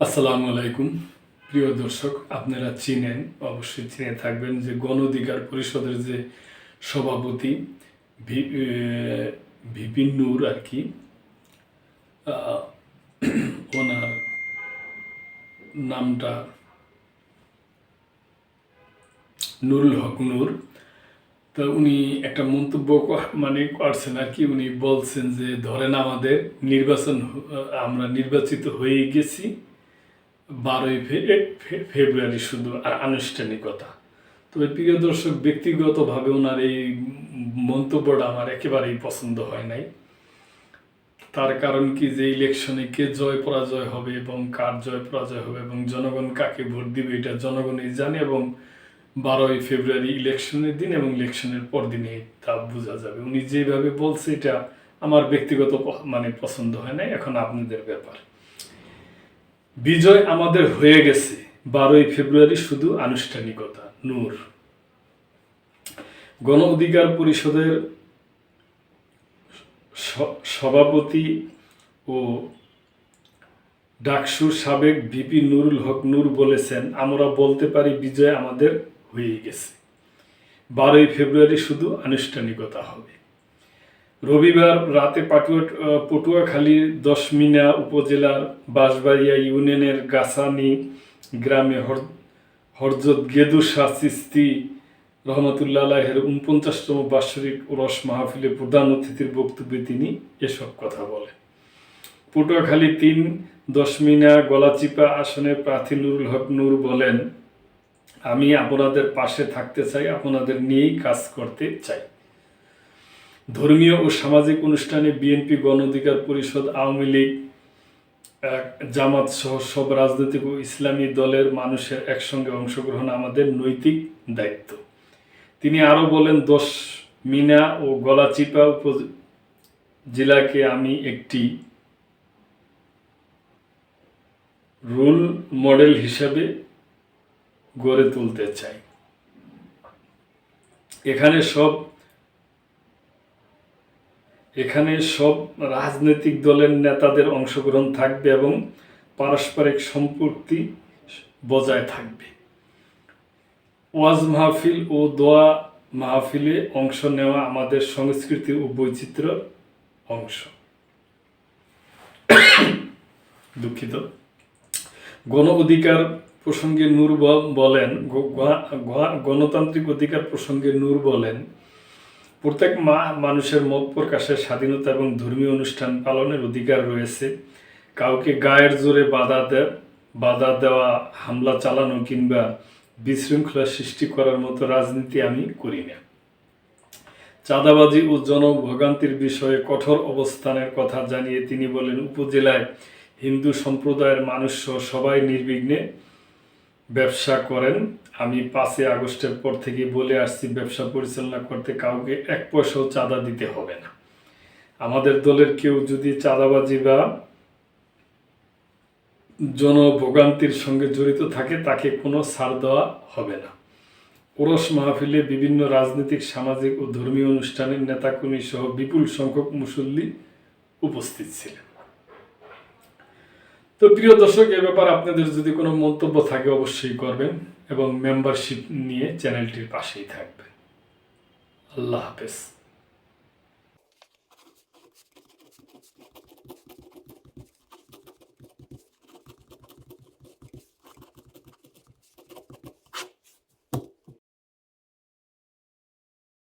আসসালামু আলাইকুম প্রিয় দর্শক, আপনারা চিনেন, অবশ্যই চিনে থাকবেন যে গণ অধিকার পরিষদের যে সভাপতি ভিপি নূর আর কি, আহ, ওনার নামটা নুরুল হক নূর। তো উনি একটা মন্তব্য করছেন আর কি। উনি বলছেন যে ধরেন আমাদের আমরা নির্বাচিত হয়ে গেছি 12ই ফেব্রুয়ারি, শুধু আর আনুষ্ঠানিকতা। তবে প্রিয় দর্শক, ব্যক্তিগতভাবে ওনার এই মন্তব্যটা আমার একেবারেই পছন্দ হয় নাই। তার কারণ কি, যে ইলেকশনে কে জয় পরাজয় হবে এবং কার জয় পরাজয় হবে এবং জনগণ কাকে ভোট দিবে এটা জনগণই জানে, এবং 12ই ফেব্রুয়ারি ইলেকশনের দিন এবং ইলেকশনের পর দিনে তা বোঝা যাবে। উনি যেভাবে বলছে এটা আমার ব্যক্তিগত পছন্দ হয় নাই। এখন আপনাদের ব্যাপার। বিজয় আমাদের হয়ে গেছে, 12ই ফেব্রুয়ারি শুধু আনুষ্ঠানিকতা। নূর গণ অধিকার পরিষদের সভাপতি ও ডাকসুর সাবেক ভিপি নুরুল হক নূর বলেছেন, আমরা বলতে পারি বিজয় আমাদের হয়ে গেছে, 12ই ফেব্রুয়ারি শুধু আনুষ্ঠানিকতা হবে। রবিবার রাতে পটুয়াখালীর দশমিনা উপজেলার বাঁশবাড়িয়া ইউনিয়নের গাছানি গ্রামে হযরত গেদু শাহ চিশতি রহমতুল্লাহ আলাইহির ৪৯তম বাৎসরিক ওরস মাহফিলে প্রধান অতিথির বক্তব্যে তিনি এসব কথা বলেন। পটুয়াখালী ৩ দশমিনা গলাচিপা আসনের প্রার্থী নুরুল হক নূর বলেন, আমি আপনাদের পাশে থাকতে চাই, আপনাদের নিয়েই কাজ করতে চাই। ধর্মীয় ও সামাজিক অনুষ্ঠানে বিএনপি, গণ অধিকার পরিষদ, আওয়ামী লীগ, জামাত সহ সব রাজনৈতিক ও ইসলামী দলের মানুষের একসঙ্গে অংশগ্রহণ আমাদের নৈতিক দায়িত্ব। তিনি আরও বলেন, দশমিনা ও গলাচিপা উপজেলাকে আমি একটি রোল মডেল হিসেবে গড়ে তুলতে চাই। এখানে সব রাজনৈতিক দলের নেতাদের অংশগ্রহণ থাকবে এবং পারস্পরিক সম্পর্ক বজায় থাকবে। ওয়াজ মাহফিল ও দোয়া মাহফিলে অংশ নেওয়া আমাদের সংস্কৃতি ও বৈচিত্র্যের অংশ। দুঃখিত। গণ অধিকার প্রসঙ্গে নূর বলেন, গণতান্ত্রিক অধিকার প্রসঙ্গে নূর বলেন, প্রত্যেক মানুষের মত প্রকাশের স্বাধীনতা এবং ধর্মীয় অনুষ্ঠান পালনের অধিকার রয়েছে। কাউকে গায়ের জোরে বাধা দেওয়া, হামলা চালানো কিংবা বিশৃঙ্খলা সৃষ্টি করার মতো রাজনীতি আমি করি না। চাঁদাবাজি ও জনভোগান্তির বিষয়ে কঠোর অবস্থানের কথা জানিয়ে তিনি বলেন, উপজেলায় হিন্দু সম্প্রদায়ের মানুষ সহ সবাই নির্বিঘ্নে ব্যবসা করেন। আমি 5ই আগস্টের পর থেকে বলে আসছি, ব্যবসা পরিচালনা করতে কাউকে 1 পয়সাও চাঁদা দিতে হবে না। আমাদের দলের কেউ যদি চাঁদাবাজি বা জনভোগান্তির সঙ্গে জড়িত থাকে তাকে কোনো ছাড় দেওয়া হবে না। ওরস মাহফিলে বিভিন্ন রাজনৈতিক, সামাজিক ও ধর্মীয় অনুষ্ঠানের নেতাকর্মী সহ বিপুল সংখ্যক মুসল্লি উপস্থিত ছিলেন। তো প্রিয় দর্শক, এ ব্যাপারে আপনাদের যদি কোনো মন্তব্য থাকে অবশ্যই করবেন এবং মেম্বারশিপ নিয়ে চ্যানেলটির পাশেই থাকবেন। আল্লাহ হাফেজ।